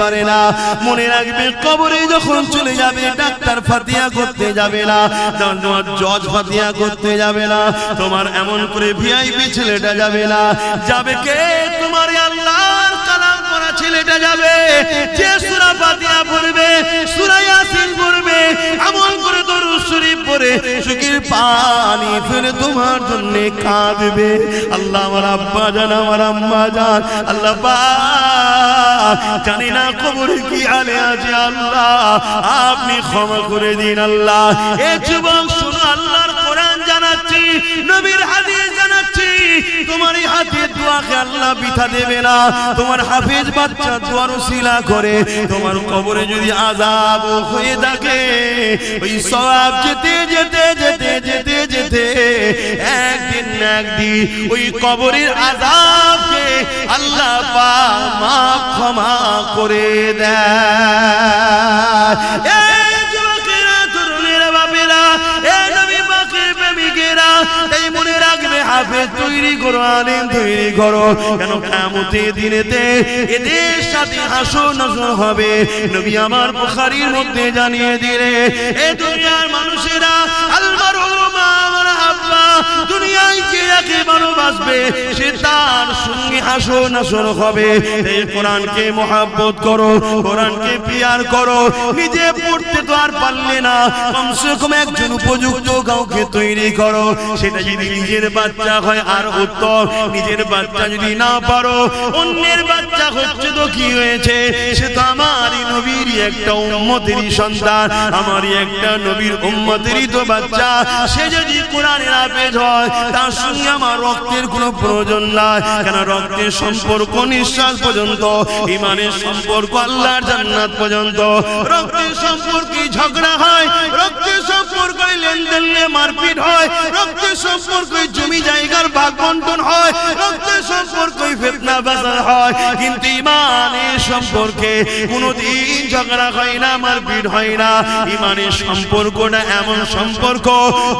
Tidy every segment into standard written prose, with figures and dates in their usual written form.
পারে না। মনে রাখবে কবরে যখন চলে যাবে ডাক্তার ফাতিহা করতে যাবে না, তোমার জজ ফাতিহা করতে যাবে না, তোমার এমন করে ভিআইপি ছেলেটা যাবে না, যাবে কে? তোমার আল্লাহর কালাম পড়া ছেলেটা যাবে, যে সূরা ফাতিহা পড়বে, সূরা ইয়াসিন পড়বে, আমল করে দরুদ শরীফ পড়ে চোখের পানি ফেলে তোমার জন্য কাঁদবে। আল্লাহ আমার আব্বা জান, আমার আম্মা জান, আল্লাহ পাক জানি না কবরে কি হালে আছে, আল্লাহ আপনি ক্ষমা করে দিন। আল্লাহ এ যুবক শুনো, আল্লাহর কোরআন জানাচ্ছি, নবীর হাদিস জানাচ্ছি, তোমার এই হাতে দোয়াকে আল্লাহ বৃথা দেবে না। তোমার হাফেজ বাচ্চা দোয়ার ওসিলা করে তোমার কবরে যদি আযাব হয়ে থাকে, ওই সওয়াব যেতে যেতে যেতে যেতে যেতে একদিন না একদিন ওই কবরের আযাবকে আল্লাহ পাক মাফ ক্ষমা করে দেয়। এই যুবকেরা, তরুণেরা, বাপেরা, এই নবী পাকের প্রেমিকেরা, এই মনে রাখবে হাফেজ তৈরি করো, আলেম তৈরি করো, কেন কিয়ামতের দিনেতে এদের সাথে হাসর নাসর হবে। নবী আমার বুখারীর মধ্যে জানিয়ে দিলে, এই দুনিয়ার মানুষেরা আলমারু মা মান আহাব্বা, দুনিয়ায় যে যাকে ভালোবাসবে সে তার সঙ্গে হাসর নাসর হবে। এই কোরআনকে মহব্বত করো, কোরআনকে পিয়ার করো। নিজে পড়তে তো আর পারলে না, কমসে কম একজন উপযুক্ত কাউকে তৈরি করো। সেটা যদি নিজের বাচ্চা হয় আর উত্তম, নিজের বাচ্চা যদি না পারো, অন্যের বাচ্চা হচ্ছে তো কি হয়েছে, সে তো আমারই নবীরই একটা উম্মতেরই সন্তান, আমারই একটা নবীর উম্মতেরই তো বাচ্চা। সে যদি কোরআনের হাফেজ হয়, তার সঙ্গে আমার রক্তের কোনো প্রয়োজন নাই, কেন রক্তের সম্পর্ক নিঃশ্বাস পর্যন্ত, ইমানের সম্পর্ক আল্লাহর জান্নাত পর্যন্ত। রক্তের সম্পর্কে ঝগড়া হয়, রক্তের সম্পর্কে লেনদেন নিয়ে মারপিট হয়, রক্তের সম্পর্কে জমি জায়গার ভাগ বন্টন হয়, রক্তের সম্পর্কে ফিতনা বাজার হয়, কিন্তু ইমানের সম্পর্কে কোনোদিন ঝগড়া হয় না, মারপিট হয় না। ইমানের সম্পর্কটা এমন সম্পর্ক,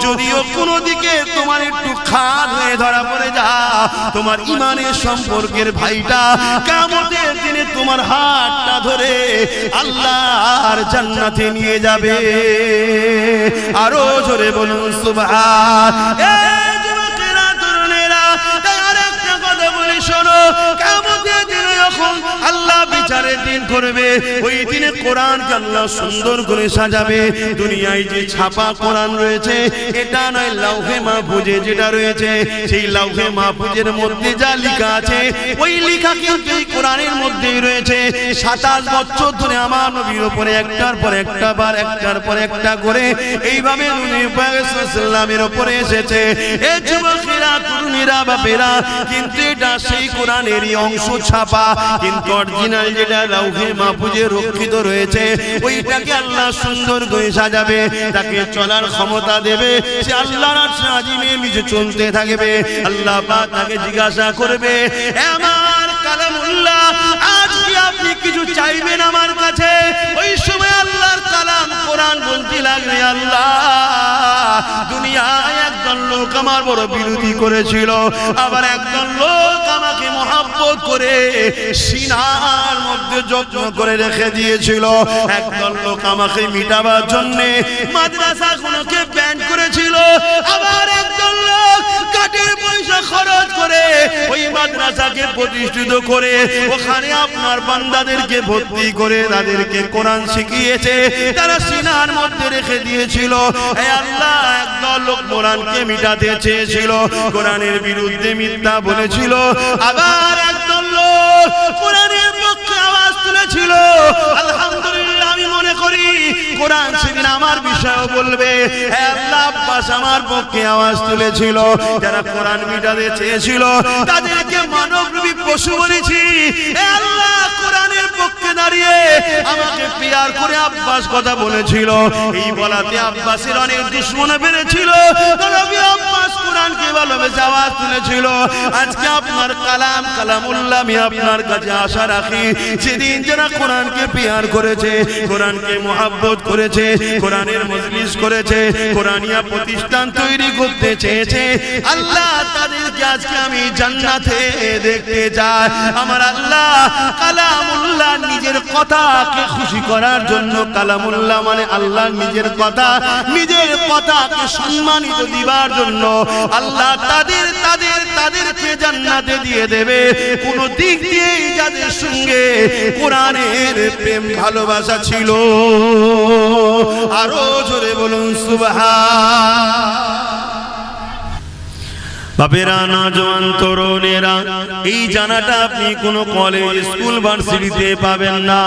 যদিও কোনো দিকে তোমার একটু খাদ হয়ে ধরা পড়ে যা, তোমার ইমানের সম্পর্কের ভাইটা কিয়ামতের দিনে তোমার হাতটা ধরে আল্লাহর জান্নাতে নিয়ে যাবে। আরো জোরে বলুন সুবহান। এই যুবকেরা, তরুণেরা, আরেকটা কথা বলি শোনো, কিয়ামতের দিনে যখন আল্লাহ বিচারের দিন করবে, ওই দিনে কোরআনকে আল্লাহ সুন্দর করে সাজাবে। দুনিয়ায় যে ছাপা কোরআন রয়েছে, এটা নয়, লাউহে মাহফুজে যেটা রয়েছে, সেই লাউহে মাহফুজের মধ্যে যা লেখা আছে, ওই লেখা কিন্তু এই কোরআনের মধ্যেই রয়েছে। 27 বছর ধরে আমার নবীর উপরে একটার পর একটা বার, একটার পর একটা করে এইভাবে নবী পাক সাল্লাল্লাহু উপরে এসেছে। এই যুবকেরা, তরুণীরা, বাপেরা, কিন্তু এটা সেই কোরআনেরই অংশ ছাপা, কিন্তু অরিজিনাল যেটা লাউহে মাহফুজে রক্ষিত রয়েছে, ওইটাকে আল্লাহ সুন্দর করে সাজাবে, তাকে চলার ক্ষমতা দেবে, সে আল্লাহর আরশে আজিমের নিচে চলতে থাকবে। আল্লাহ পাক তাকে জিজ্ঞাসা করবে, আমার কালামুল্লাহ, আজ কি আপনি কিছু চাইবেন আমার কাছে? ওই সময় আল্লাহর কালাম কোরআন বলতে লাগবে, আল্লাহ দুনিয়ায় একজন লোক আমার বড় বিরোধী করেছিল, আবার একজন লোক আমাকে মহব্বত করে সিনার মধ্যে যত্ন করে রেখে দিয়েছিল, একজন লোক আমাকে মিটাবার জন্য মাদ্রাসাগুলোকে ব্যান করেছিল, আবার একজন লোক কাঠের পয়সা খরচ করে ওই মাদ্রাসাকে প্রতিষ্ঠিত করে ওখানে আপনার বান্দাদেরকে ভর্তি করে তাদেরকে কোরআন শিখিয়েছে, তারা সিনার মধ্যে রেখে দিয়েছিল। হে আল্লাহ, একদল লোক কোরআনকে মিটাতে চেয়েছিল, কোরআনের বিরুদ্ধে মিথ্যা বলেছিল, আবার একদল লোক কোরআনের পক্ষে আওয়াজ তুলেছিল। আলহামদুলিল্লাহ, আমি মনে করি কোরআন সেদিন আমার বিষয়ও বলবে। হে আল্লাহ, আব্বাস আমার পক্ষে আওয়াজ তুলেছিল, যারা কোরআন মিটাতে চেয়েছিল তাদেরকে মানবরূপী পশু বলেছি। হে আল্লাহ, কোরআনের পক্ষে দাঁড়িয়ে আমার আমিনাকে পেয়ার করে আব্বাস কথা বলেছিল, এই বলাতে আব্বাসের অনেক দুশমন বেড়েছিল। নবী আব্বাস কোরআনকে ভালোবেসে আওয়াজ তুলেছিল, আজকে আপনার কালাম কালামুল্লাহ আমি আপনার কাছে আশা রাখি। সেদিন যারা কোরআনকে পেয়ার করেছে, কোরআনকে মুহাব্বত করেছে, কোরআনের মজলিস করেছে, কোরআনিয়া প্রতিষ্ঠান তৈরি করতে চেয়েছে, আল্লাহ তাদেরকে আজকে আমি জান্নাতে দেখতে চাই। আমার আল্লাহ কালামুল্লাহ নিজের কথাকে খুশি করার জন্য, কালামুল্লাহ মানে আল্লাহ নিজের কথা, নিজের কথাকে সম্মানিত দিবার জন্য আল্লাহ তাদেরকে জান্নাতে দিয়ে দেবে। কোন দিক দিয়ে যাদের সঙ্গে কোরআনের প্রেম ভালোবাসা ছিল, আরো জোরে বলুন সুবহান। বাপেরা, নওজোয়ান তরুণেরা, এই জানাটা আপনি কোনো কলেজ স্কুল ভার্সিটিতে পাবেন না।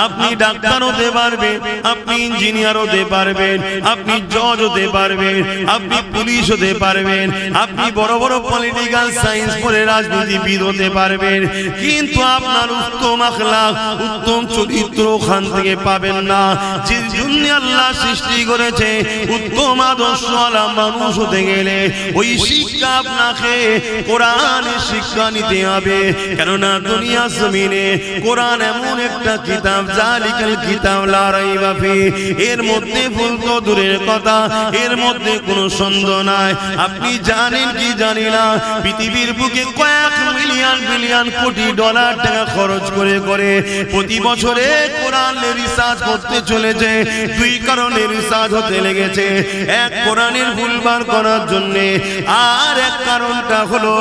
আপনি ডাক্তার হতে পারবেন, আপনি ইঞ্জিনিয়ার হতে পারবেন, আপনি জজ হতে পারবেন, আপনি পুলিশ হতে পারবেন, আপনি বড় বড় পলিটিক্যাল সায়েন্স পড়ে রাজনীতিবিদ হতে পারবেন, কিন্তু আপনার উত্তম আখলাক, উত্তম চরিত্র ওখান থেকে পাবেন না। যে জন্য আল্লাহ সৃষ্টি করেছে উত্তম আদর্শওয়ালা মানুষ হতে গেলে ওই শিক্ষা কোরআনের শিক্ষা নিতে হবে। কেননা দুনিয়া জমিনে কোরআন এমন একটা কিতাব, জালিকাল কিতাব লা রাইবা ফি, এর মধ্যে ভুল তো দূরের কথা, এর মধ্যে কোনো সন্দেহ নাই। আপনি জানেন কি জানি না, পৃথিবীর বুকে কয়েক মিলিয়ন বিলিয়ন কোটি ডলার টাকা খরচ করে করে প্রতি বছরে কোরআনের রিসার্চ করতে চলেছে। দুই কারণে রিসার্চ হতে লেগেছে, এক কোরআনের ভুলবার করার জন্য, আর এক কারণটা হলো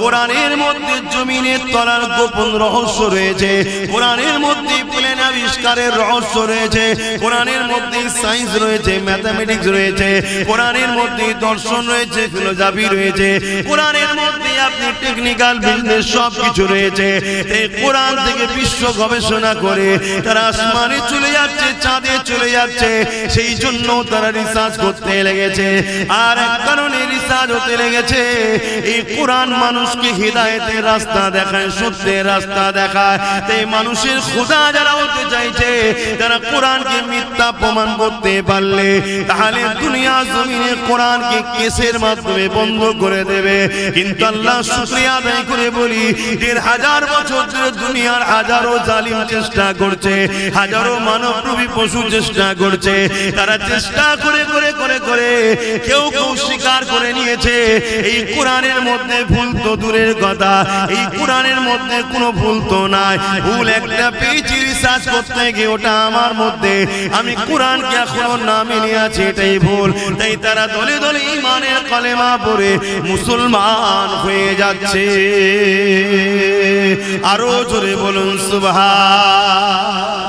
কোরআনের মধ্যে জমিনের তলার গোপন রহস্য রয়েছে, কোরআনের মধ্যে প্লেন আবিষ্কারের রহস্য রয়েছে, কোরআনের মধ্যে সায়েন্স রয়েছে, ম্যাথমেটিক্স রয়েছে, কোরআনের মধ্যে দর্শন রয়েছে, ফিলোসফি রয়েছে, কোরআনের মধ্যে আপনি টেকনিক্যাল বিজনেস সব কিছু রয়েছে। এই কোরআন থেকে বিশ্ব গবেষণা করে তারা আসমানে চলে যাচ্ছে, চাঁদে চলে যাচ্ছে, সেই জন্য তারা রিসার্চ করতে লেগেছে। আর এক কারণে রিসার্চ হতে লেগেছে, এই কোরআন মানুষকে হিদায়াতের রাস্তা দেখায়, সত্যের রাস্তা দেখায়। তাই মানুষের খোদা যারা হতে চাইছে, তারা কোরআনকে মিথ্যা প্রমাণ করতে পারলে তাহলে দুনিয়া জমিনে কোরআনকে কেসের মাধ্যমে বন্ধ করে দেবে। কিন্তু আল্লাহ শুকরিয়া আদায় করে বলি, ১,৫০০ বছর ধরে দুনিয়ার হাজারো জালিম চেষ্টা করছে, হাজারো মানবরূপী পশু চেষ্টা করছে, তারা চেষ্টা করে করে করে করে কেউ কেউ স্বীকার করে নিয়েছে এই কোরআনের মধ্যে ভুল তো দূরের কথা, এই কোরআনের মধ্যে কোনো ভুল তো নাই। ভুল একটা পেয়েছি রিসার্চ করতে গিয়ে, ওটা আমার মধ্যে, আমি কোরআনকে এখনো না মেনে আছি, এটাই ভুল। তাই তারা দলে দলে ঈমানের কলেমা পড়ে মুসলমান হয়ে যাচ্ছে। আরো জোরে বলুন সুবহান।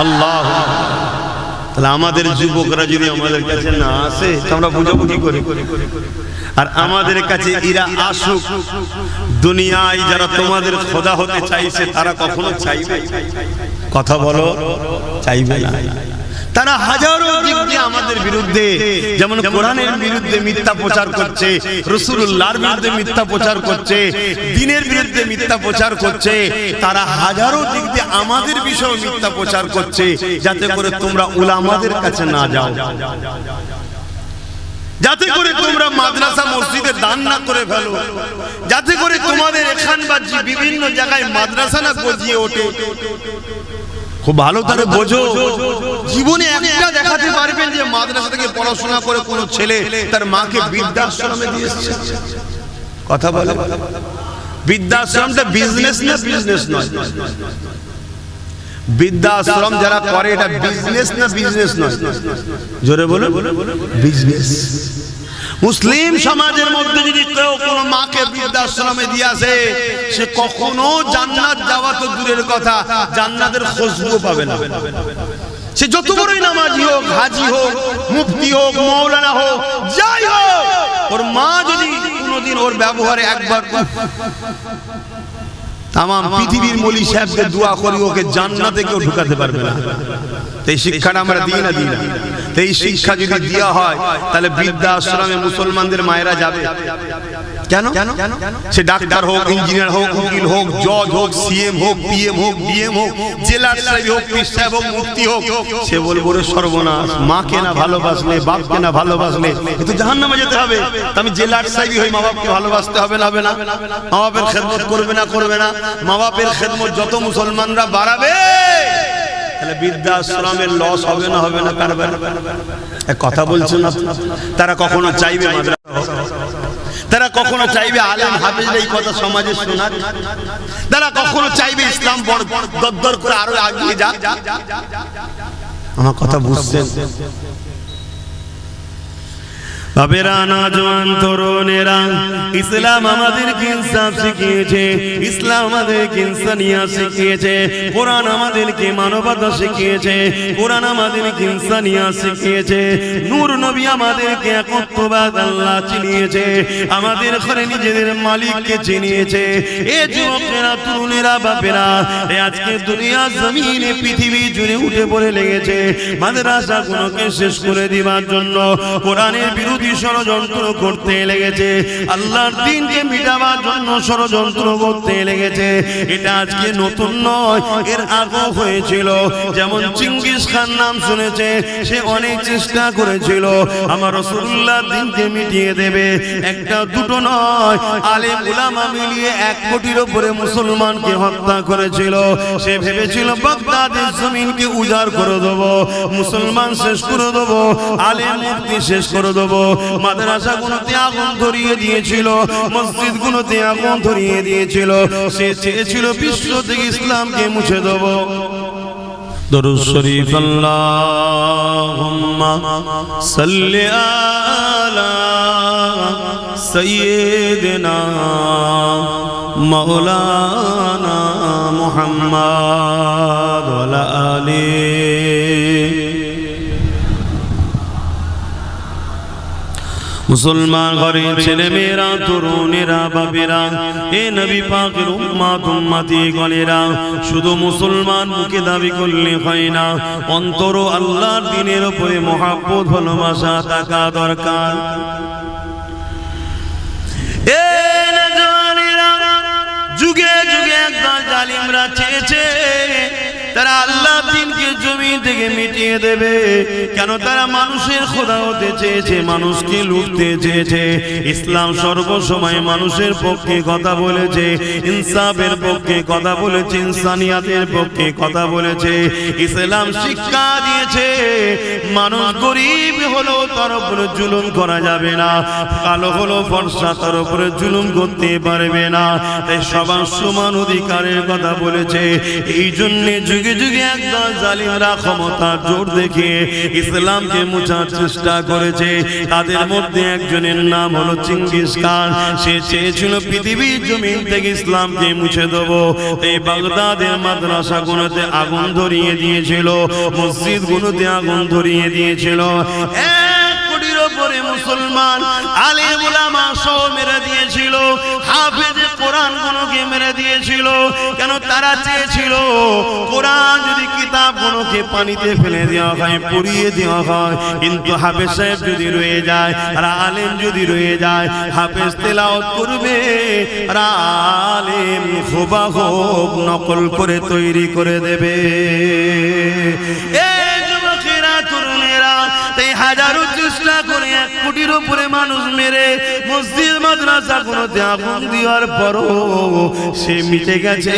আল্লাহ, তাহলে আমাদের যুবকরা যদি আমাদের কাছে না আসে, আমরা বুঝাবুঝি করি, আর আমাদের কাছে এরা আসুক। দুনিয়ায় যারা তোমাদের খোদা হতে চাইছে, তারা কখনো চাইবে? কথা বলো, চাইবে না। তারা হাজারো দিক দিয়ে আমাদের বিরুদ্ধে, যেমন কোরআনের বিরুদ্ধে মিথ্যা প্রচার করছে, রাসূলুল্লাহর বিরুদ্ধে মিথ্যা প্রচার করছে, দ্বীনের বিরুদ্ধে মিথ্যা প্রচার করছে, তারা হাজারো দিক দিয়ে আমাদের বিষয়ে মিথ্যা প্রচার করছে, যাতে করে তোমরা উলামাদের কাছে না যাও, যাতে করে তোমরা মাদ্রাসা মসজিদে দান না করে ফেলো, যাতে করে তোমাদের এখান বাজি বিভিন্ন জায়গায় মাদ্রাসা না গজিয়ে ওঠে। খুব ভালো করে বোঝো, জীবনে একটা দেখাতে পারবেন যে মাদ্রাসা থেকে পড়াশোনা করে কোন ছেলে তার মাকে বৃদ্ধাশ্রমে দিয়ে এসেছে? কথা বলে, বৃদ্ধাশ্রমটা বিজনেস না বিজনেস নয়? বৃদ্ধাশ্রম যারা করে এটা বিজনেস না বিজনেস নয়? জোরে বলো, বিজনেস। মুসলিম সমাজের মধ্যে যদি কেউ কোন মাকে বৃদ্ধাশ্রমে দিয়ে আসে, সে কখনো জান্নাত যাওয়া তো দূরের কথা, জান্নাতের খুশবু পাবে না। সে যত বড়ই নামাজি হোক, হাজি হোক, মুফতি হোক, মাওলানা হোক, যাই হোক, ওর মা যদি কোনোদিন ওর ব্যবহারে একবার তাম পৃথিবীর মলি সাহেবকে দোয়া করি, ওকে জান্নাতে কেউ ঢুকাতে পারবে না। এই শিক্ষাটা আমরা দিই না। এই শিক্ষা যদি দেওয়া হয়, তাহলে বৃদ্ধাশ্রমে মুসলমানদের মায়েরা যাবে? কেন? সে ডাক্তার হোক, ইঞ্জিনিয়ার হোক, উকিল হোক, জজ হোক, সিএম হোক, পিএম হোক, ডিএম হোক, জেলার সাহেব হোক, পীর সাহেব হোক, মুফতি হোক, সে বলবো রে সর্বনাশ, মাকে না ভালোবাসলে, বাপকে না ভালোবাসলে এ তো জাহান্নামে যেতে হবে। আমি জেলার সাহেব হই, মা বাপকে ভালোবাসতে হবে না? হবে না? মা বাপের খেদমত করবে না? করবে না? মা বাপের খেদমত যত মুসলমানরা বাড়াবে তাহলে বৃদ্ধাশ্রমের লস হবে না? হবে না? কারবার কথা বলছো না? তারা কখনো চাইবে মাদ্রাসা, তারা কখনো চাইবে আলেম হাফেজরা এই কথা সমাজে শোনার, তারা কখনো চাইবে ইসলাম বড় দরদর করে আরো এগিয়ে যাক? আমার কথা বুঝছেন? বাবেরা, নওজোয়ান তরুণেরা, ইসলাম আমাদেরকে ইনসাফ শিখিয়েছে, ইসলাম আমাদেরকে ইনসানিয়াত শিখিয়েছে, কোরআন আমাদেরকে মানবতা শিখিয়েছে, কোরআন আমাদেরকে ইনসানিয়াত শিখিয়েছে, নূর নবী আমাদেরকে একত্ববাদ আল্লাহ চিনিয়েছে, আমাদের ঘরে নিজেদের মালিককে চিনিয়েছে। এ যুবকেরা, তরুণেরা, বাপেরা, আজকে দুনিয়া জমিনে পৃথিবী জুড়ে উঠে পড়ে লেগেছে মাদ্রাসাগুলোকে শেষ করে দিবার জন্য, কোরআনের বিরুদ্ধে ষড়যন্ত্র করতে লেগেছে, আল্লাহর দ্বীনকে মিটাবার জন্য ষড়যন্ত্র করতে লেগেছে। এটা আজকে নতুন নয়, এর আগেও হয়েছিল। যেমন চিঙ্গিস খান নাম শুনেছে, সে অনেক চেষ্টা করেছিল আমার রাসূলুল্লাহ দ্বীনকে মিটিয়ে দেবে। একটা দুটো নয়, আলেম উলামা মিলিয়ে 1 কোটির উপরে মুসলমানকে হত্যা করেছিল। সে ভেবেছিল বাগদাদের জমিনকে উজাড় করে দেবো, মুসলমান শেষ করে দেবো, আলেম মুফতি শেষ করে দেবো। মাদ্রাসাগুলোতে আগুন ধরিয়ে দিয়েছিল, মসজিদগুলোতে আগুন ধরিয়ে দিয়েছিল। সে চেয়েছিল বিশ্ব থেকে ইসলামকে মুছে দেব। দরুদ শরীফ আল্লাহুম্মা সাল্লি আলা সাইয়্যিদিনা মাওলানা মুহাম্মদ ওয়া আলা আলিহি। মুসলমান ঘরের ছেলে মেয়েরা, তরুণেরা, বাপেরা, এ নবী পাকের উম্মত উম্মতি গণেরা, শুধু মুসলমান মুখে দাবি করলে হয় না, অন্তর আল্লাহর দ্বীনের উপরে মহব্বত ভালোবাসা থাকা দরকার। এ নওজোয়ানেরা, যুগে যুগে একদল জালিমরা চেয়েছে তারা আল্লাহ দ্বীনকে জমিন থেকে মিটিয়ে দেবে। কেন? তারা মানুষের খোদা হতে চেয়েছে, মানুষকে লুটতে চেয়েছে। ইসলাম সর্বসময় মানুষের পক্ষে কথা বলেছে, ইনসাফের পক্ষে কথা বলেছে, ইনসানিয়াতের পক্ষে কথা বলেছে। ইসলাম শিক্ষা দিয়েছে মানুষ গরিব হলো তার উপরে জুলুম করা যাবে না, কালো হলো ফর্সা তার উপরে জুলুম করতে পারবে না। তাই সবার সমান অধিকারের কথা বলেছে। এই জন্য যুগে যুগে একদল জালিমরা ক্ষমতার জোর দেখিয়ে ইসলামকে মুছার চেষ্টা করেছে। তাদের মধ্যে একজনের নাম হলো চিঙ্গিস খান। সে চেয়েছিল পৃথিবীর জমিন থেকে ইসলামকে মুছে দেব। এই বাগদাদের মাদ্রাসাগুলোতে আগুন ধরিয়ে দিয়েছিল, মসজিদগুলোতে আগুন ধরিয়ে দিয়েছিল। 1 কোটির উপরে মুসলমান আলেম উলামা সহ মেরে দিয়েছিল, হাফেজ কোরআন গুলোকে মেরে দিয়েছিল। কেন? তারা চেয়েছিল কোরআন যদি কিতাব গুলোকে পানিতে ফেলে দেওয়া হয়, পুড়িয়ে দেওয়া হয়, কিন্তু হাফেজ সাহেব যদি রয়ে যায় আর আলেম যদি রয়ে যায়, হাফেজ তেলাওয়াত করবে আর আলেম হুবহু নকল করে তৈরি করে দেবে। এই যুবকেরা, তরুণেরা, তাই হাজারো চেষ্টা করে 1 কোটির উপরে মানুষ মেরে মসজিদ মাদ্রাসা গুলোতে আগুন দেওয়ার পরও সে মিটে গেছে।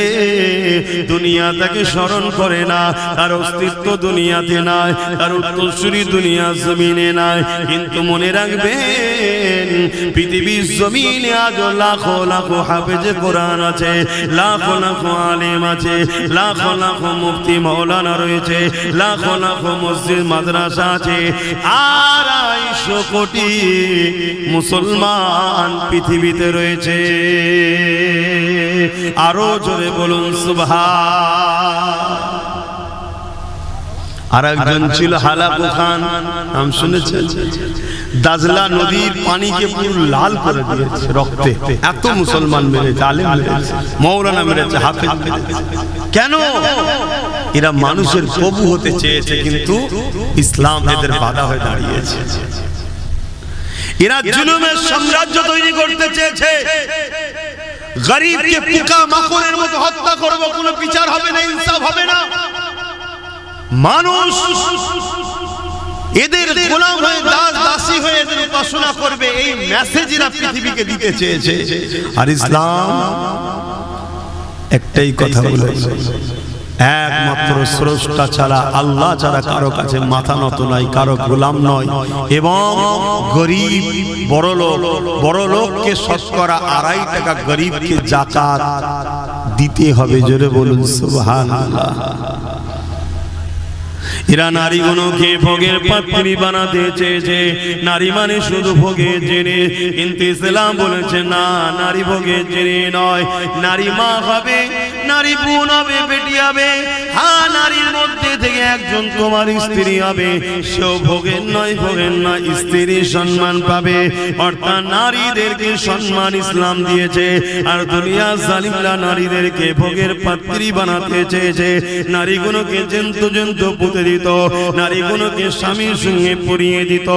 দুনিয়া তাকে স্মরণ করে না, তার অস্তিত্ব দুনিয়াতে নাই, তার উত্তরসূরি দুনিয়া জমিনে নাই। কিন্তু মনে রাখবেন, পৃথিবীর জমিনে আজ লাখো লাখো হাফেজে কোরআন আছে, লাখো লাখো আলেম আছে, লাখো লাখো মুফতি মাওলানা রয়েছে, লাখো লাখো মসজিদ মাদ্রাসা আছে। 250 কোটি মুসলমান পৃথিবীতে রয়েছে। আরো জোরে বলুন সুবহান। আর একজন ছিল হালাকু খান, নাম শুনেছেন? দাজলা নদীর পানিকে পুরো লাল করে দিয়েছে রক্তে। এত মুসলমান মেরেছে, আলেম মেরেছে, মাওলানা মেরেছে, হাফেজ মেরেছে। কেন? এরা মানুষের প্রভু হতে চেয়েছে, কিন্তু ইসলাম এদের বাধা হয়ে দাঁড়িয়েছে। এরা জুলুমের সাম্রাজ্য তৈরি করতে চেয়েছে। গরিবকে পোকা মাকড়ের মতো হত্যা করব, কোনো বিচার হবে না, ইনসাফ হবে না। মানুষ এদের গোলাম হয়ে, দাস দাসী হয়ে এদের উপাসনা করবে, এই মেসেজ এরা পৃথিবীকে দিতে চেয়েছে। আর ইসলাম একটাই কথা বলেছে, একমাত্র স্রষ্টা ছাড়া, আল্লাহ ছাড়া কারো কাছে মাথা নত নয়, কারো গোলাম নয়। এবং গরিব বড় লোককে শতকরা 2.5 টাকা গরিবকে যাকাত দিতে হবে। জোরে বলুন সুবহানাল্লাহ। এরা নারীগুলোকে ভোগের পাত্রী বানাতে চেয়েছে। নারী মানে শুধু ভোগের জেনে, কিন্তু ইসলাম বলেছে না, নারী ভোগের জেনে নয়। নারী মা হবে, নারী বোন হবে, বেটি হবে। হ্যাঁ, নারীর মধ্যে থেকে একজন তোমার স্ত্রী হবে, সেও ভোগের নয়, ভোগের নয়, স্ত্রীর সম্মান পাবে। অর্থাৎ নারীদেরকে সম্মান ইসলাম দিয়েছে। আর দুনিয়া জালিমরা নারীদেরকে ভোগের পাত্রী বানাতে চেয়েছে। নারীগুলোকে জন্তু পুঁতে দিত, নারীগুলোকে স্বামীর সঙ্গে পরিয়ে দিত।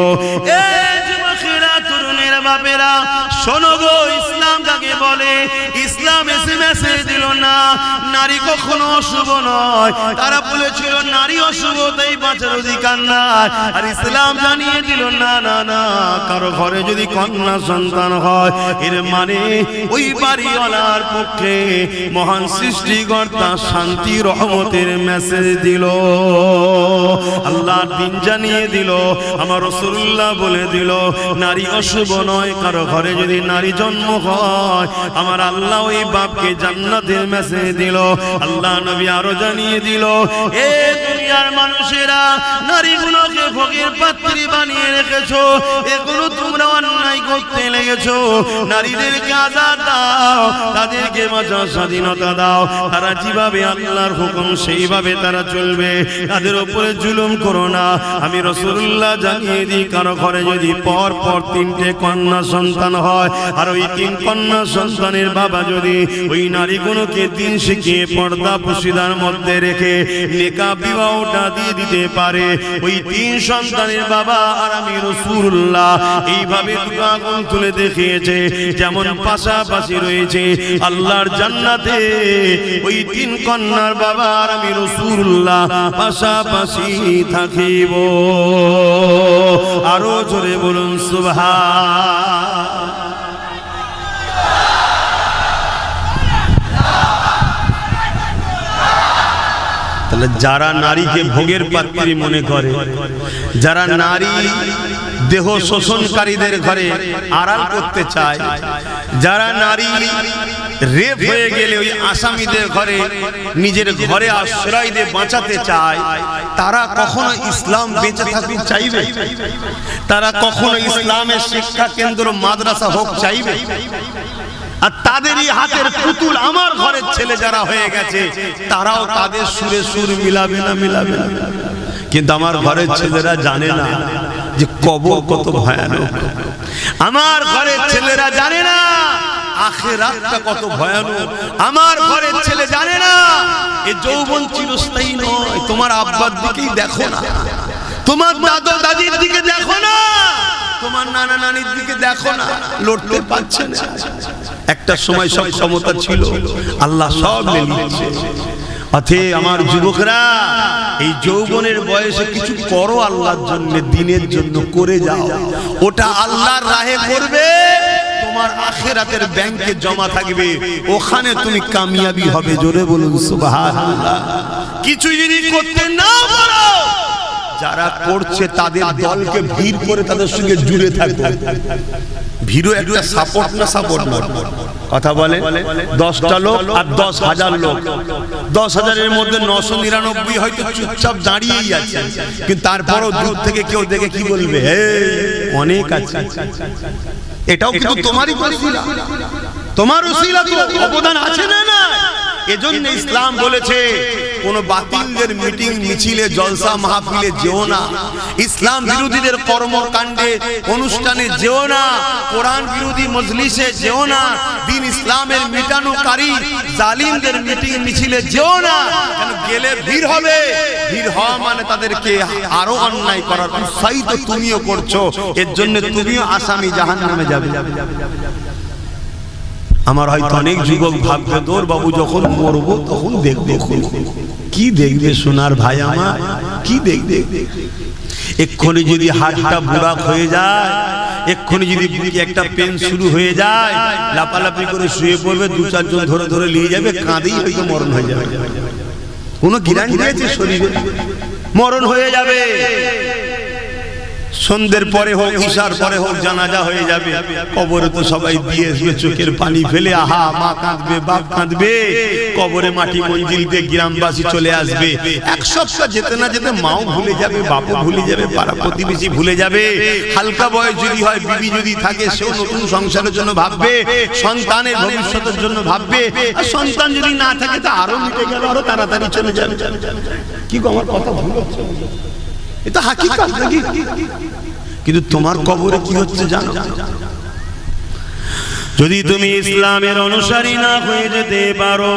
এই যুবকেরা, তরুণেরা, বাপেরা, শোনো গো, ইসলাম কাকে বলে? ইসলাম এসে মেসেজ দিল না নারী কখনো অশুভ নয়। তারা বলেছিল নারী অশুভ, তাই বাঁচার অধিকার নাই। আর ইসলাম জানিয়ে দিল না না না, কারো ঘরে যদি কন্যা সন্তান হয়, এর মানে ওই বাড়িওয়ালার পক্ষে মহান সৃষ্টিকর্তা শান্তি রহমতের মেসেজ দিল। আল্লাহ দিন জানিয়ে দিল, আমার রাসূলুল্লাহ বলে দিল নারী অশুভ নয়। কারো ঘরে যদি নারী জন্ম হয়, আমার আল্লাহ ওই বাপকে জান্নাতের মেসেজ দিল। আল্লাহ নবী আরো জানিয়ে দিল, এ দুনিয়ার মানুষেরা, নারীগুলোকে ভোগের পাত্রী বানিয়ে রেখেছো, এগুলো তোমরা অন্যায় করতে লেগেছো। নারীদেরকে আজাদ দাও, তাদেরকে বাঁচার স্বাধীনতা দাও। তারা যেভাবে আল্লাহর হুকুম সেইভাবে তারা চলবে, তাদের উপরে জুলুম করো না। আমি রাসূলুল্লাহ জানিয়ে দিই, কারো ঘরে যদি পর 3টে কন্যা সন্তান হয়, আর ওই 3 কন্যা সন্তানের বাবা যদি ওই নারীগুলোকে দিন শিখিয়ে পর্দা পশিদার মধ্যে রেখে নেকাব বিবাহটা দিয়ে দিতে পারে, ওই 3 সন্তানের বাবা আর আমি রাসূলুল্লাহ এইভাবে দুটো আগুন তুলে দেখিয়েছে, যেমন পাশাপাশি রয়েছে আল্লাহর জান্নাতে ওই 3 কন্যার বাবা আর আমি রাসূলুল্লাহ পাশাপাশি থাকিব। আরো জোরে বলুন সুবহান। তাহলে যারা নারীকে ভোগের পাত্রী মনে করে, যারা নারী দেহ শোষণকারীদের ঘরে আড়াল করতে চায়, যারা নারী রেপ হয়ে গেলে ওই আসামিদের ঘরে নিজের ঘরে আশ্রয় দিয়ে বাঁচাতে চায়, তারা কখনো ইসলাম বেঁচে থাকতে চাইবে? তারা কখনো ইসলামের শিক্ষা কেন্দ্র মাদ্রাসা হোক চাইবে? আর তাদেরই হাতের পুতুল আমার ঘরের ছেলে যারা হয়ে গেছে, তারাও তাদের সুরে সুর মিলাবে না, মিলাবে না। কিন্তু আমার ঘরের ছেলেরা জানে না যে কবর কত ভয়ানক। আমার ঘরের ছেলেরা জানে না আখিরাতটা কত ভয়ানক। আমার ঘরের ছেলে জানে না এই যৌবন চিরস্থায়ী নয়। তোমার আব্বার দিকেই দেখো না, তোমার দাদা দাদির দিকে দেখো না, তোমার নানা নানির দিকে দেখো না, লড়তে পারছে না। একটা সময় সব ক্ষমতা ছিল, আল্লাহ সব নিচ্ছে। অতএব আমার যুবকরা, এই যৌবনের বয়সে কিছু করো আল্লাহর জন্য, দিনের জন্য করে যাও। ওটা আল্লাহর রাহে করবে, তোমার আখিরাতের ব্যাংকে জমা থাকবে, ওখানে তুমি কামিয়াবি হবে। জোরে বলুন সুবহানাল্লাহ। কিছু যদি করতে না পারো, যারা করছে তাদের দলকে ভিড় করে তাদের সঙ্গে জুড়ে থাকো। ভিড়ও একটা সাপোর্ট না, সাপোর্ট না। কথা বলে 10টা লোক আর 10,000 লোক, 10,000-এর মধ্যে 999 হয়তো চুপচাপ দাঁড়িয়েই আছে, কিন্তু তারপরও দূর থেকে কেউ দেখে কি বলবে, অনেক আছে। এটাও কিন্তু তোমারই ওসিলা, তোমার ওসিলা তো অবদান আছে না না। এজন্য ইসলাম বলেছে কোন বাতিলদের মিটিং মিছিলে জলসা মাহফিলে যেও না, ইসলাম বিরোধীদের কর্মকাণ্ডে অনুষ্ঠানে যেও না, কোরআন বিরোধী মজলিসে যেও না, দিন ইসলাম ইসলামের মিটানোকারী জালিমদের মিটিং মিছিলে যেও না, কেন গেলে ভিড় হবে। ভিড় হওয়া মানে তাদেরকে আরো অন্যায় করার উৎসাহিত তুমিও করছো, এর জন্য তুমিও আসামি, জাহান্নামে যাবে। আমার হয়তো অনেক যুবক ভাববে তোর বাবু যখন মরবো তখন দেখবে। কি দেখবে সোনার ভাই আমার, কি দেখবে? এক্ষুনি যদি হাতটা বুড়া হয়ে যায়, এক্ষুনি যদি একটা পেন শুরু হয়ে যায়, লাপালাপি করে শুয়ে পড়বে, দু চারজন ধরে ধরে নিয়ে যাবে, কাঁদেই হয়তো মরণ হয়ে যাবে। কোনো গ্যারান্টি আছে শরীরে? মরণ হয়ে যাবে। সন্ধ্যের পরে হোক, ঈশার পরে হোক, জানাজা হয়ে যাবে। কবরে তো সবাই দিয়ে আসবে চোখের পানি ফেলে, আহা মা কাঁদবে, বাপ কাঁদবে। কবরে মাটি মঞ্জিল দিয়ে গ্রামবাসী চলে আসবে। এক সপ্তাহ যেতে না যেতে মাও ভুলে যাবে, বাপও ভুলে যাবে, পাড়া প্রতিবেশী ভুলে যাবে। হালকা বয়স যদি হয়, বিবি যদি থাকে, সেও নতুন সংসারের জন্য ভাববে, সন্তানের ভবিষ্যতের জন্য ভাববে। আর সন্তান যদি না থাকে তা আরো মিটে গেল, আরো তাড়াতাড়ি চলে যাবে। কি গো, আমার কথা ভুল হচ্ছে? এটা হাকিকত নাকি? কিন্তু তোমার কবরে কি হচ্ছে জানো? যদি তুমি ইসলামের অনুসারী না হয়ে যেতে পারো,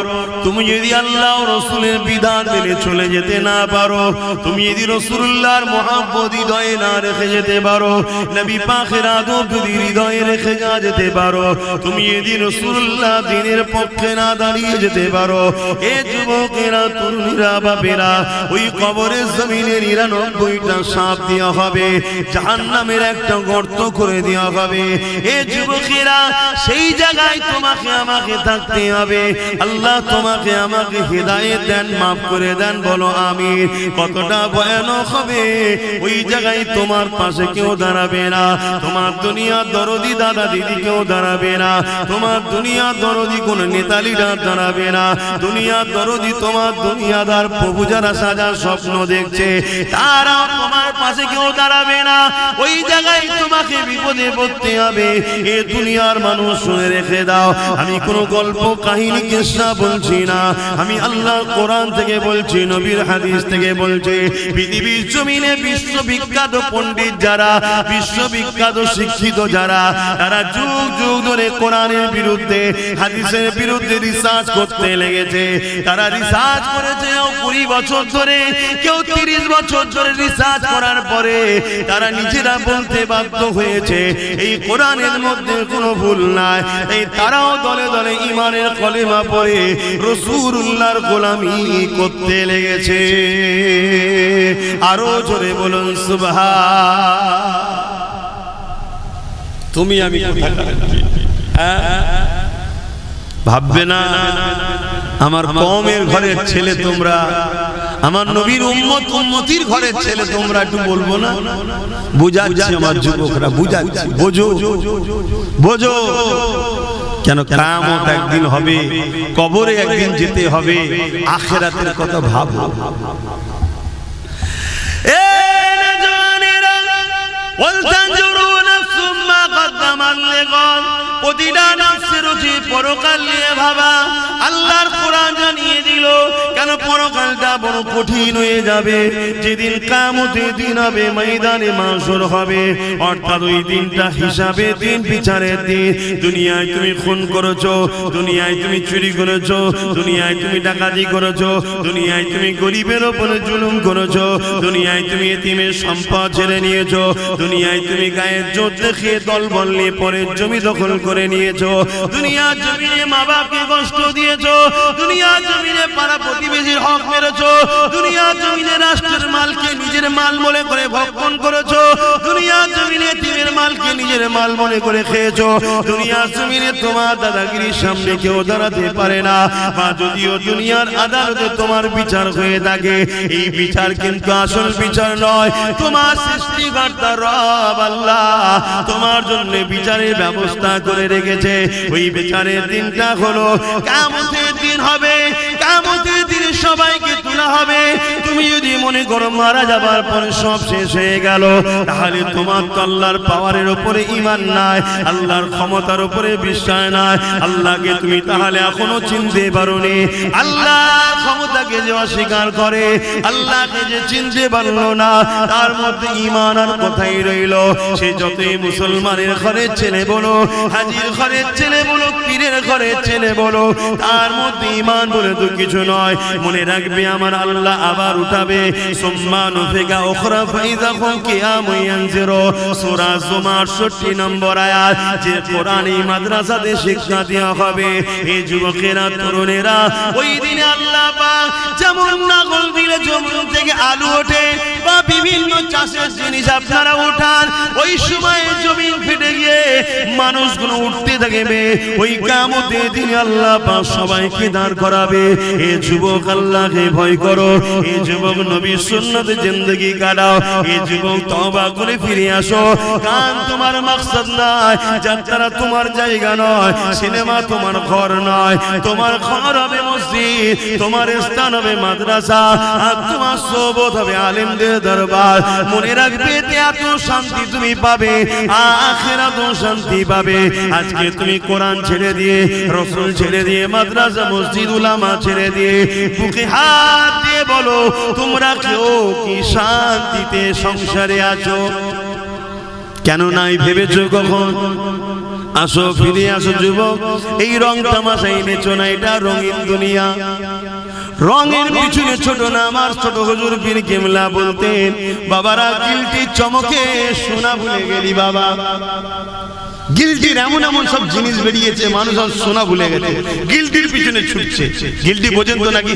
তুমি যদি আল্লাহ ও রাসূলের বিধান মেনে চলে যেতে না পারো, তুমি যদি রাসূলুল্লাহর মহব্বত হৃদয়ে না রেখে যেতে পারো, নবী পাকের আদব যদি হৃদয়ে রেখে যেতে পারো, তুমি যদি রাসূলুল্লাহ দ্বীনের পক্ষে না দাঁড়িয়ে যেতে পারো, এ যুবকেরা, তরুণীরা, বাপেরা, ওই কবরের জমিনে 99টা সাপ দেওয়া হবে, জাহান্নামের একটা গর্ত করে দেওয়া হবে। এ যুবকেরা, সেই জায়গায় তোমাকে আমাকে থাকতে হবে। আল্লাহ তোমাকে আমাকে হেদায়েত দেন, মাফ করে দেন, বলো আমিন। কতটা ভয়ানক হবে! ওই জায়গায় তোমার পাশে কেউ দাঁড়াবে না, তোমার দুনিয়ার দরদি দাদা দিদি কেউ দাঁড়াবে না, তোমার দুনিয়ার দরদি কোন নেতা লিডার দাঁড়াবে না, দুনিয়ার দরদি তোমার দুনিয়াদার প্রভু যারা সাজার স্বপ্ন দেখছে তারা তোমার পাশে কেউ দাঁড়াবে না। ওই জায়গায় তোমাকে বিপদে পড়তে হবে। এ দুনিয়ার মানুষ, শুনে রেখে দাও, আমি কোনো গল্প কাহিনী কিসসা বলছি না, আমি আল্লাহর কোরআন থেকে বলছি, নবীর হাদিস থেকে বলছি। পৃথিবীর জমিনে বিশ্ববিখ্যাত পণ্ডিত যারা, বিশ্ববিখ্যাত শিক্ষিত যারা, তারা যুগ যুগ ধরে কোরআনের বিরুদ্ধে, হাদিসের বিরুদ্ধে রিসার্চ করতে লেগেছে। তারা রিসার্চ করেছে 20 বছর ধরে, কেউ 30 বছর ধরে রিসার্চ করার পরে তারা নিজেরা বলতে বাধ্য হয়েছে এই কোরআনের মধ্যে কোনো ভুল নাই। এই তারাও দলে দলে ঈমানের কলেমা পড়ে রাসূলুল্লাহর গোলামি করতে লেগেছে। আরো জোরে বলুন সুবহান। তুমি আমি ভাববে না আমার কওমের ঘরের ছেলে তোমরা, আমার নবীর উম্মত উম্মতির ঘরের ছেলে তোমরা, একটু বলবো না? বুঝাচ্ছি আমার যুবকরা, বুঝাচ্ছি, বোঝো বোঝো। কেন কিয়ামত একদিন হবে, কবরে একদিন যেতে হবে, আখিরাতের কথা ভাবো। এ নজওয়ানেরা, ওয়াল তানজুরু নাফসুম মা কদ্দামাত লিগাদ, প্রতিটা নফসের উচিত পরকাল নিয়ে ভাবা। আল্লাহর কোরআন জানিয়ে দিল কেন পরকালটা বড় কঠিন হয়ে যাবে। যেদিন কিয়ামতের দিন হবে, ময়দানে মাশর হবে, অর্থাৎ ওই দিনটা হিসাবে দিন, বিচারের দিন। দুনিয়ায় তুমি খুন করেছো, দুনিয়ায় তুমি চুরি করেছো, দুনিয়ায় তুমি ডাকাতি করেছো, দুনিয়ায় তুমি গরিবের উপরে জুলুম করেছো, দুনিয়ায় তুমি এতিমের সম্পদ ছেড়ে নিয়েছো, দুনিয়ায় তুমি গায়ের জোর দেখিয়ে দলবল নিয়ে পরের জমি দখল করে নিয়েছো, দুনিয়ার জমিনে মা বাপকে কষ্ট দিয়েছো, দুনিয়ার জমিনে পাড়া প্রতিবেশীর হক মেরেছো, দুনিয়ার জমিনে রাষ্ট্রের মালকে নিজের মাল মনে করে ভক্ষণ করেছো, দুনিয়ার জমিনে এতিমের মালকে নিজের মাল মনে করে খেয়েছো, দুনিয়ার জমিনে তোমার দাদাগিরির সামনে কেউ দাঁড়াতে পারে না। বা যদিও দুনিয়ার আদালতে তোমার বিচার হয়ে থাকে, এই বিচার কিন্তু আসল বিচার নয়। তোমার সৃষ্টিকর্তা রব আল্লাহ তোমার জন্য বিচারের ব্যবস্থা করে রেখেছে। ওই বিচারের দিনটা হলো কিয়ামতের দিন হবে। কিয়ামতের দিন সবাইকে না হবে। তুমি যদি মনে করো মারা যাবার পরে সব শেষ হয়ে গেল, তাহলে তোমার তো আল্লাহর পাওয়ারের উপরে ঈমান নাই, আল্লাহর ক্ষমতার উপরে বিশ্বাস নাই। আল্লাহকে তুমি তাহলে এখনো চিনতে পারোনি। আল্লাহর ক্ষমতাকে যে অস্বীকার করে, আল্লাহকে যে চিনতে পারলো না, তার মধ্যে ঈমান আর কোথায় রইল? সে যতই মুসলমানের ঘরের ছেলে বলো, হাজির ঘরের ছেলে বলো, পীরের ঘরের ছেলে বলো, তার মধ্যে ঈমান বলে তো কিছু নয়। মনে রাখবে আমার আল্লাহ আবার উঠাবে। সুম্মা নুফিকা উখরা ফাইযা হুম কিয়ামুন ইয়ানজিরু, সূরা জুমার 68 নম্বর আয়াত। যে কোরআনী মাদ্রাসাতে শিক্ষা দেওয়া হবে, এই যুবকেরা তরুণেরা, ওই দিনে আল্লাহ পাক যেমন নাগল দিলে জমিন থেকে আলু ওঠে বা বিভিন্ন চাষের জিনিস আপনারা উঠান, ওই সময় জমিন ফেটে গিয়ে মানুষগুলো উঠতে থাকবে। ওই কিয়ামতের দিনে আল্লাহ পাক সবাইকে দাঁড় করাবে। এ যুবক আল্লাহকে ভয় করো, এ যুবক নবীর সুন্নতে জিন্দেগি কাটাও, এ যুবক তওবা করে ফিরে আসো। কান তোমার মাকসাদ নয়, যাত্রা তোমার জায়গা নয়, সিনেমা তোমার ঘর নয়। তোমার ঘর হবে মসজিদ, তোমার স্থান হবে মাদ্রাসা, আর তোমার সোবত হবে আলেমদের দরবার। মনে রাখবে এত শান্তি তুমি পাবে, আখিরাতেও শান্তি পাবে। আজকে তুমি কোরআন ছেড়ে দিয়ে, রাসূল ছেড়ে দিয়ে, মাদ্রাসা মসজিদ উলামা ছেড়ে দিয়ে বুকে হাত দিয়ে বলো, তোমরা কেউ কি শান্তিতে সংসারে আছো? কেন নাই ভেবেছো কখন? আসো, ফিরে আসো যুবক। এই রং তামাশা এনেছো না, এটা রঙিন দুনিয়া। রঙের পিছনে ছোট না, আমার ছোট হুজুর পীর কিবলা বলতেন, বাবারা গিলটি চমকে সোনা ভুলে গেলি বাবা। গিলটির এমন এমন সব জিনিস বেরিয়েছে, মানুষ আর সোনা ভুলে গেছে, গিলটির পিছনে ছুটছে। গিলটি বোঝেন তো নাকি?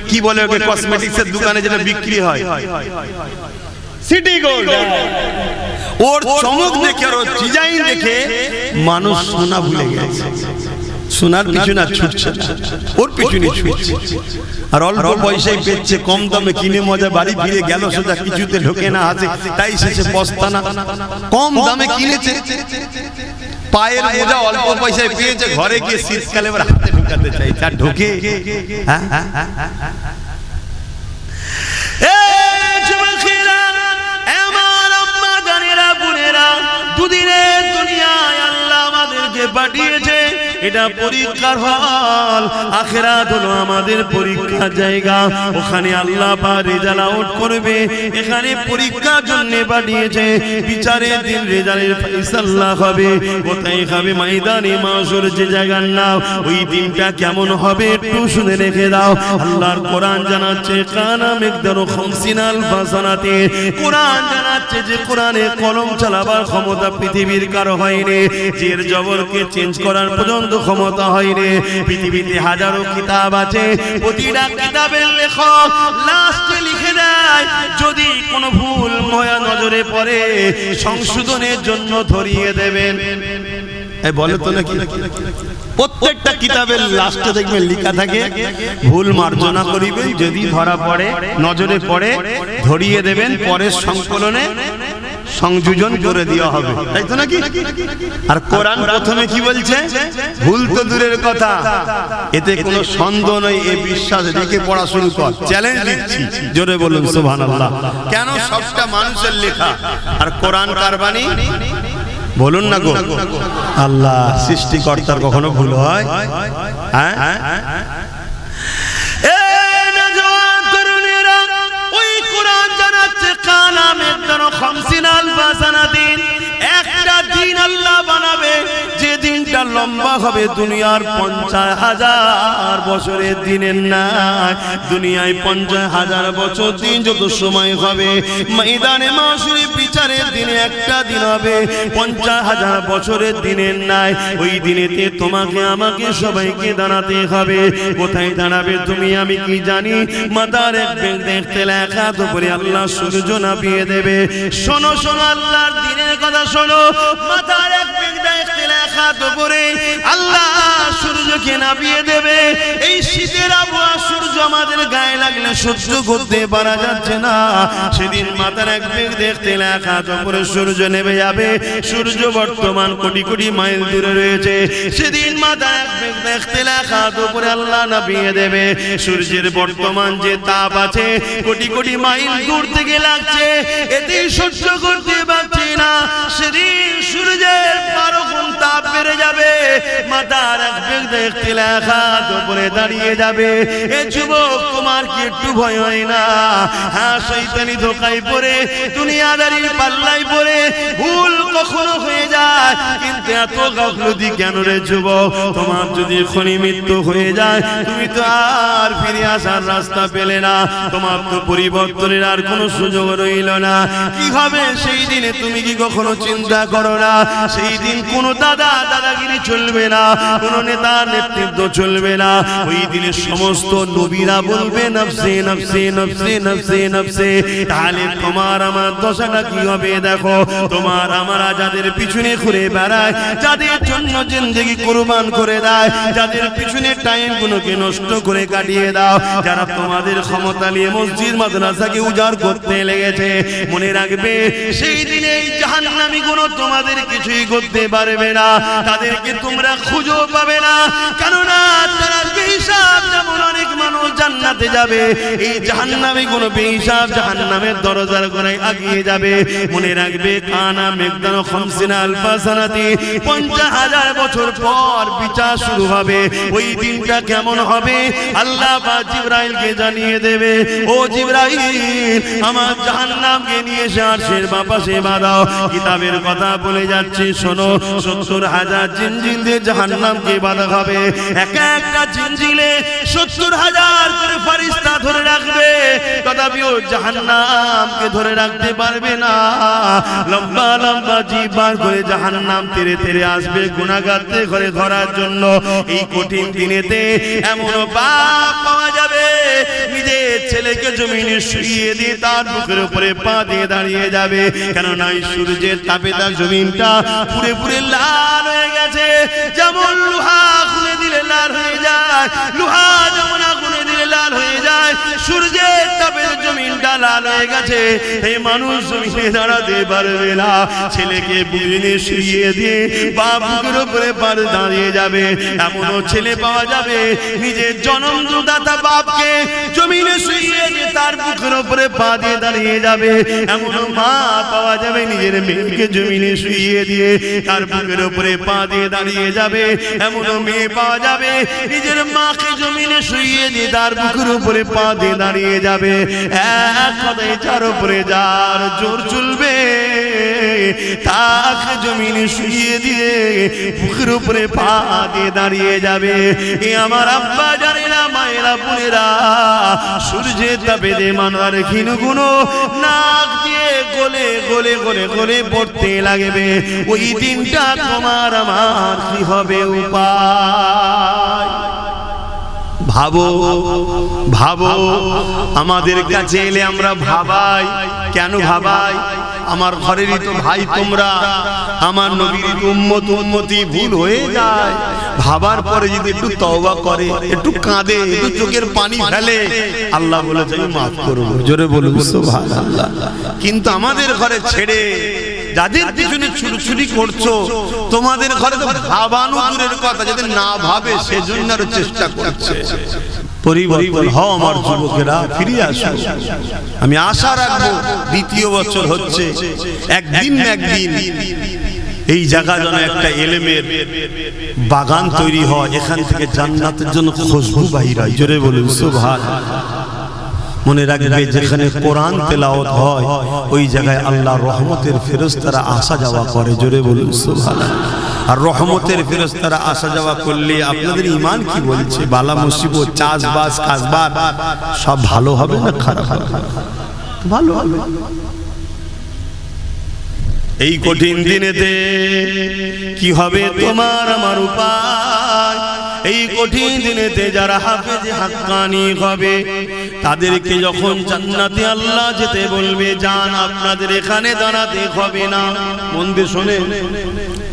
কি বলে ওকে? কসমেটিক্সের দোকানে যেটা বিক্রি হয়, সিটি গোল্ড। ওর চমক দেখে, ওর ডিজাইন দেখে মানুষ সোনা ভুলে গেছে। সোনার পিছনে ছুটছে, ওর পিছনে ছুটছে। আর অল্প পয়সায় পেচ্ছে, কম দামে কিনে মজা বাড়ি ফিরে গেল সোজা, কিছুতে ঢোকে না হাতে, তাই শেষে পস্তানা। কম দামে কিনেছে, পায়ের মোজা অল্প পয়সায় পেয়েছে, ঘরে গিয়ে শীতকালে এবার হাতে ঢুকাতে চাইছে, আর ঢোকে? দুদিনের দুনিয়ায় আল্লাহ আমাদেরকে পাঠিয়েছে, এটা পরীক্ষার হল। আখিরাত হলো আমাদের পরীক্ষার জায়গা। ওখানে আল্লাহ পাক রেজাল্ট আউট করবে। এখানে পরীক্ষার জন্য পাঠিয়েছে, বিচারের দিন রেজাল্টের ফয়সালা হবে। কোথায় হবে? ময়দানে মাশর, যে জায়গার নাম। ওই দিনটা কেমন হবে একটু শুনে রেখে দাও। আল্লাহর কোরআন জানাচ্ছে, কানা মিকদারু 50 আলফ সানাতে। কোরআন জানাচ্ছে যে কোরআনে কলম চালাবার ক্ষমতা পৃথিবীর কারো হয়নি, জের জবরকে চেঞ্জ করার পর্যন্ত ক্ষমতা হয়নি। পৃথিবীতে হাজারো কিতাব আছে, প্রতিটা কিতাবের লেখক লাস্টে লিখে দেয়, যদি কোনো ভুল ময়া নজরে পড়ে সংশোধনের জন্য ধরিয়ে দেবেন। এই বলে তো নাকি? প্রত্যেকটা কিতাবের লাস্টে দেখবেন লেখা থাকে, ভুল মার্জনা করিবেন, যদি ধরা পড়ে, নজরে পড়ে ধরিয়ে দেবেন, পরের সংকলনে সংযোজন করে দেওয়া হবে, তাই তো নাকি? আর কোরআন প্রথমে কি বলছে? ভুল তো দূরের কথা, এতে কোনো সন্দেহ নেই, এই বিশ্বাস রেখে পড়া শুরু কর। চ্যালেঞ্জ দিচ্ছি, জোরে বলুন সুবহানাল্লাহ। কেন? সবটা মানুষের লেখা, আর কোরআন কার বাণী? বলুন না গো। আল্লাহ সৃষ্টিকর্তার কখনো ভুল হয়? হ্যাঁ, একটা দিন আল্লাহ বানাবে, যে দিনটা লম্বা হবে দুনিয়ার 50,000 বছরের দিনের না। দুনিয়ায় 50,000 বছর দিন যত সময় হবে, ময়দানে মাশরে বিচারের দিনে একটা দিন হবে 50,000 বছরের দিনের নাই। ওই দিনেতে তোমাকে আমাকে সবাইকে দাঁড়াতে হবে। কোথায় দাঁড়াবে তুমি আমি কি জানি? মাথার এক বেগ দেখতে লেখা তো করে আল্লাহ সূর্য নাপিয়ে দেবে। শোনো শোনো, আল্লাহর দিনের কথা শোনো। মাথার এক বেগ দেখতে লেখা তো করে আল্লাহ সূর্যকে নাপিয়ে দেবে। এই শীতের আবহাওয়া সূর্য আমাদের গায়ে লাগলে সহ্য করতে পারা যাচ্ছে না, সেদিন মাথার এক বেগ দেখতে লেখা যখন সূর্য নেমে যাবে, সূর্য বর্তমান কোটি কোটি মাইল দূরে রয়েছে, সেদিন মাথার এক বেগ দেখতে লেখা উপরে আল্লাহ নামিয়ে দেবে। সূর্যের বর্তমান যে তাপ আছে কোটি কোটি মাইল দূর থেকে লাগছে, এতে সহ্য করতে পারছি না, সেদিন সূর্যের 12 গুণ তাপ বেড়ে যাবে, মাথার এক বেগ দেখতে লেখা উপরে দাঁড়িয়ে যাবে। এ যুবক, তোমার কি একটু ভয় হয় না? হ্যাঁ, শয়তানি ধোঁকায় পড়ে, দুনিয়াদারির পাল্লায় পড়ে ভুল কখনো হয়ে যায়, কিন্তু এত গাফলতি কেন রে যুবক? তোমার যদি এখনই মৃত্যু হয়ে যায়, তুমি তো আর ফিরে আসার রাস্তা পেলে না, তোমার তো পরিবর্তনের আর কোনো সুযোগ রইল না। কি হবে সেই দিনে তুমি কি কখনো চিন্তা করো না? সেই দিন কোনো দাদাগিরি চলবে না, কোনো নেতার নেতৃত্ব চলবে না। ওই দিনে সমস্ত নবীরা বলবে নফসে নফসে নফসে নফসে নফসে। তাহলে তোমার আমার দশাটা কি হবে দেখো। তোমার আমরা যাদের পিছনে ঘুরে বেড়ায়, যাদের জন্য জিন্দেগি কুরবান করে দেয়, যাদের পিছনে টাইম গুলোকে নষ্ট করে কাটিয়ে দাও, যারা তোমাদের ক্ষমতা নিয়ে মসজিদ মাদ্রাসাকে উজাড় করতে লেগেছে, মনে রাখবে সেই দিনে এই জাহান্নামী গুলো তোমাদের কিছুই করতে পারবে না, তাদেরকে তোমরা খুঁজো পাবে না, কেননা তারা বেহিসাব। যেমন অনেক মানুষ জান্নাতে যাবে, এই জাহান্নামী গুলো বেহিসাব জাহান্নামের দরজার গোড়ায় আগিয়ে যাবে। মনে রাখবে কানা মেঘদান খামসিনা আলফা সানাতি, 50,000 বছর পর বিচার শুরু হবে। ওই দিনটা কেমন হবে আল্লাহ পাক জিবরাইলকে জানিয়ে দেবে, ও জিবরাইল, আমার জাহান্নামকে নিয়ে এসে আরশের বাপাশে বাঁধাও। কিতাবের কথা বলে যাচ্ছে, শোনো, 70,000 জিনজিল দিয়ে জাহান্নামকে বাঁধা হবে। এক একটা জিনজিলে 70,000 করে ফেরেশতা ধরে রাখবে, তথাপিও জাহান্নামকে ধরে রাখতে পারবে না। লম্বা লম্বা জিহ্বা বার করে জাহান্নাম তেরে তেরে আসবে গুনাহগারকে ঘরে ধরার জন্য। এই কঠিন দিনেতে এমন বাপ পাওয়া যাবে নিজের ছেলেকে জমিনে শুইয়ে দিয়ে তার বুকের উপরে পা দিয়ে দাঁড়িয়ে যাবে, কেননা এই সূর্যের তাপে তার জমিনটা পুরে পুরে লাল হয়ে গেছে। যেমন লোহা আগুনে দিলে লাল হয়ে যায়, লোহা যেমন আগুনে দিলে লাল হয়ে যায়, সূর্যের তাপে জমিনটা লাল হয়ে গেছে। এই মানুষ জমিনে দাঁড়াতে পারবে না, ছেলেকে বুকে শুইয়ে দিয়ে বাপ বুকের উপরে পা দাঁড়িয়ে যাবে। এমনও ছেলে পাওয়া যাবে নিজের জন্মদাতা বাপকে জমিনে শুইয়ে দিয়ে তার বুকের উপরে পা দিয়ে দাঁড়িয়ে যাবে। এমনও মা পাওয়া যাবে নিজের মেয়েকে জমিনে শুইয়ে দিয়ে তার বুকের উপরে পা দিয়ে দাঁড়িয়ে যাবে। এমনও মেয়ে পাওয়া যাবে নিজের মাকে জমিনে শুইয়ে দিয়ে তার বুকের উপরে পা দিয়ে দাঁড়িয়ে যাবে। এক কথায় যার উপরে যার জোর চলবে তাকে জমিনে শুইয়ে দিয়ে বুকের উপরে পা দিয়ে দাঁড়িয়ে যাবে। এ আমার আব্বা জানেরা, মায়েরা, বোনেরা, সূর্যের তাপে দে মানার ক্ষীণগুলো নাক দিয়ে গলে গলে গলে গলে পড়তে লাগবে। ওই দিনটা তোমার আমার কি হবে উপায়? ভাবো ভাবো, আমাদের কাছে এলে আমরা ভাবাই কেন? ভাবাই আমার ঘরেরই তো ভাই তোমরা, আমার নবীর উম্মত উম্মতি ভুল হয়ে যায়। ভাবার পরে যদি একটু তওবা করে, একটু কাঁদে, একটু চোখের পানি ফেলে, আল্লাহ বলে যাই মাফ করব। জোরে বলুন সুবহানাল্লাহ। কিন্তু আমাদের ঘরে ছেড়ে যাদের পিছনে ছুরি করছো, তোমাদের ঘরে তো ভাবানো দূরের কথা, যাদের না ভাবে সেজন্য আরো চেষ্টা করছে। পরিবর্তন হও আমার যুবকেরা, ফিরে আসো। আমি আশা রাখবো দ্বিতীয় বছর হচ্ছে, একদিন না একদিন এই জায়গা যেন একটা ইলমের বাগান তৈরি হয়, এখান থেকে জান্নাতের জন্য খুশবু বাহির হয়। জোরে বলুন সুবহানাল্লাহ। মনে রাখবে যেখানে কোরআন তেলাওয়াত হয় ওই জায়গায় আল্লাহর রহমতের ফেরেশতারা আসা যাওয়া করে। জোরে বলুন সুবহানাল্লাহ। আর রহমতের ফেরেশতারা আসা যাওয়া করলে আপনাদের ঈমান কি বলছে? বালা মুসিবত, চাষবাস, কাজবাজ সব ভালো হবে না খারাপ হবে? ভালো হবে। এই কঠিন দিনেতে কি হবে তোমার আমার উপায়? এই কঠিন দিনেতে যারা হাফেজে হাক্কানি হবে তাদেরকে যখন জান্নাতে আল্লাহ যেতে বলবে, যান আপনাদের এখানে দাঁড়াতে হবে না। মন দিয়ে শোনে,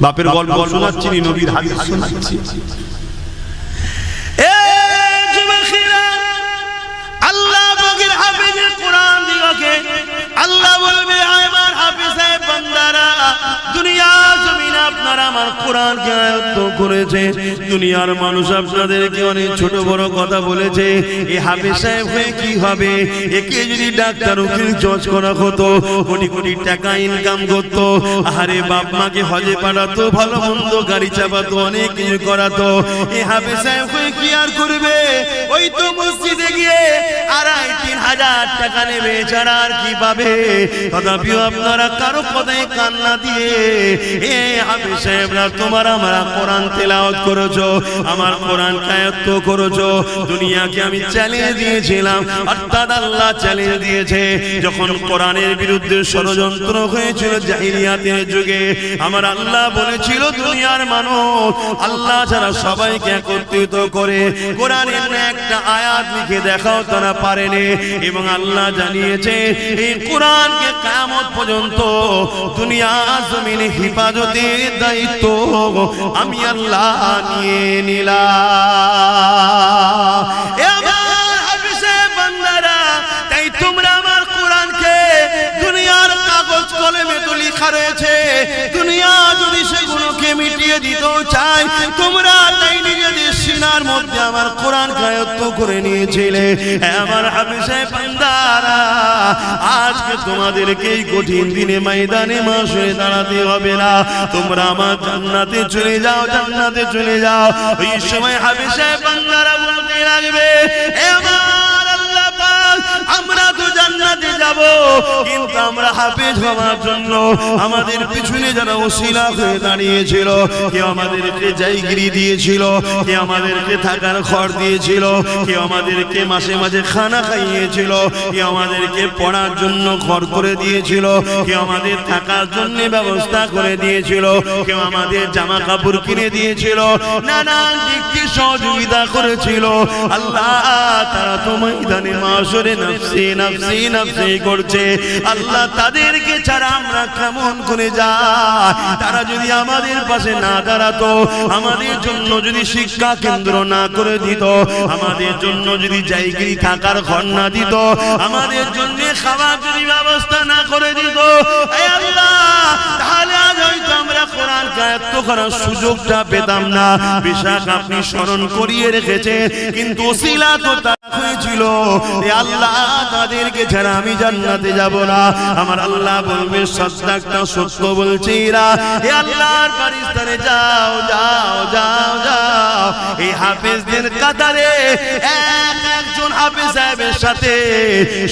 বাপের গল্প শোনাচ্ছি, নবীর হাদিস শোনাচ্ছি। আপনারা আমার কোরআনকে আয়ত্ত করেছে, দুনিয়ার মানুষ আপনাদেরকে অনেক ছোট বড় কথা বলেছে, এই হাফেজ সাহেব হয়ে কি হবে, একে যদি ডাক্তার উকিল জজ করা হতো, কোটি কোটি টাকা ইনকাম করতো, আরে বাপ মাকে হজে পাঠাতো, ভালো মন্দ গাড়ি চাপাতো, অনেক কিছু করাতো, এই হাফেজ সাহেব হয়ে কি আর করবে? ওই তো মসজিদে গিয়ে 2,500-3,000 টাকা নেবে, ছাড়া আর কি পাবে? তথাপিও আপনারা কারো কথায় কান্না দিয়ে এ হাফেজ সাহেবরা তোমার আমরা কোরআন তেলাওয়াত করেছো, আমার কোরআন আয়াত্ত করেছো, দুনিয়াকে আমি চ্যালেঞ্জ দিয়েছিলাম, অর্থাৎ আল্লাহ চ্যালেঞ্জ দিয়েছে। যখন কোরআনের বিরুদ্ধে ষড়যন্ত্র হয়েছিল জাহিলিয়াতের যুগে, আমার আল্লাহ বলেছিল দুনিয়ার মানুষ আল্লাহ ছাড়া সবাইকে একত্রিত করে কোরআনের একটা আয়াত লিখে দেখাও, তারা পারেনি। এবং আল্লাহ জানিয়েছে এই কোরআনকে কিয়ামত পর্যন্ত দুনিয়া জমিনে হেফাজতের দায়িত্ব আমি আল্লাহ নিয়ে নিলাম। এ আমার হাফেজে বান্দারা, তাই তোমরা আমার কোরআনকে দুনিয়ার কাগজ কলমে তো লেখা রয়েছে, দুনিয়া যদি সেগুলোকে মিটিয়ে দিতেও চায়, তোমরা তাই নিজেদের সিনার মধ্যে আমার কোরআন আয়ত্ত করে নিয়েছিলে। আমার হাফেজে বান্দারা, আজকে তোমাদেরকে এই কঠিন দিনে ময়দানে মাশরে দাঁড়াতে হবে না, তোমরা আমার জান্নাতে চলে যাও, জান্নাতে চলে যাও। ওই সময় হাফেজে বান্দারা বলতে লাগবে, এ আমার আল্লাহ পাক, আমরা তো জান্নাতে যাব, কিন্তু আমরা হাফেজ হওয়ার জন্য আমাদের পিছনে যারা ওসিলা হয়ে দাঁড়িয়েছিল, কেউ আমাদেরকে জায়গিরি দিয়েছিল, কেউ আমাদেরকে থাকার ঘর দিয়েছিল, কেউ আমাদেরকে মাসে মাঝে খানা খাইয়েছিল, কেউ আমাদেরকে পড়ার জন্য ঘর করে দিয়েছিল, কেউ আমাদের থাকার জন্য ব্যবস্থা করে দিয়েছিল, কেউ আমাদের জামা কাপড় কিনে দিয়েছিল, নানান দিক থেকে সহযোগিতা করেছিল। আল্লাহ তারা তো ময়দানে মাশরে নফসি নফসি নফসি করছে। আল্লাহ তাদেরকে ছাড়া আমরা কেমন করে যাই? তারা যদি আমাদের পাশে না দাঁড়াতো, আমাদের জন্য যদি শিক্ষা কেন্দ্র না করে দিত, আমাদের জন্য যদি জায়গিরি থাকার ঘর না দিত, আমাদের জন্য খাবার যদি ব্যবস্থা না করে দিত, হে আল্লাহ, তাহলে আজ হয়তো আমরা কোরআন আয়াত্ত করার সুযোগটা পেতাম না। বেশক আপনি স্মরণ করিয়ে রেখেছে, কিন্তু ওসিলা তো তারা হয়েছিল, এ আল্লাহ তাদেরকে ছাড়া আমি জান্নাতে যাব না। আমার আল্লাহ বলবে সত্যাটা সত্য বলছে এরা, হে আল্লাহর পারিস্তানে যাও যাও যাও যাও, এই হাফেজদের কাতারে একজন হাফেজ সাহেবের সাথে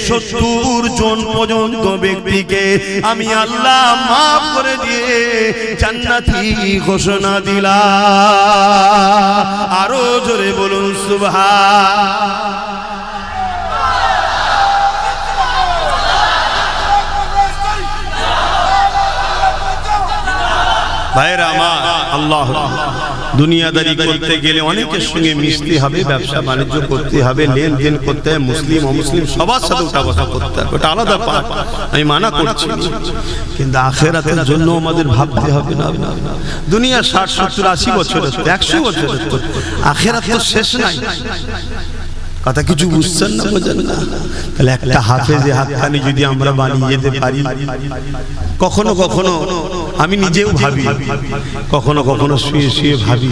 70 জন পর্যন্ত ব্যক্তিকে আমি আল্লাহ মাফ করে দিয়ে জান্নাতি ঘোষণা দিলাম। আরো জোরে বলুন সুবহান। ভাইরা আমার, আল্লাহ দুনিয়াদারি করতে গেলে অনেকের সঙ্গে মিশতে হবে, ব্যবসা বাণিজ্য করতে হবে, লেনদেন করতে হবে, মুসলিম অমুসলিম সবার সাথে উঠা বসা করতে হবে, ওটা আলাদা পার্ট, আমি মানা করছি। কিন্তু আখিরাতের জন্য আমাদের ভাবতে হবে না। দুনিয়া 60, 70, 80 বছর, 100 বছর, আখিরাত তো শেষ নাই। কথা কিছু বুঝছেন না, বোঝেন না? তাহলে একটা হাফেজে হাতখানি যদি আমরা বানিয়ে যেতে পারি, কখনো কখনো আমি নিজেও ভাবি, কখনো কখনো শুয়ে শুয়ে ভাবি,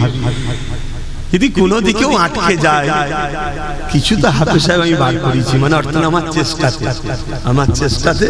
যদি কোনো দিকেও আটকে যায়, কিছু তো হাফেজ সাহেব আমি বার করেছি, মানে অর্থাৎ আমার চেষ্টাতে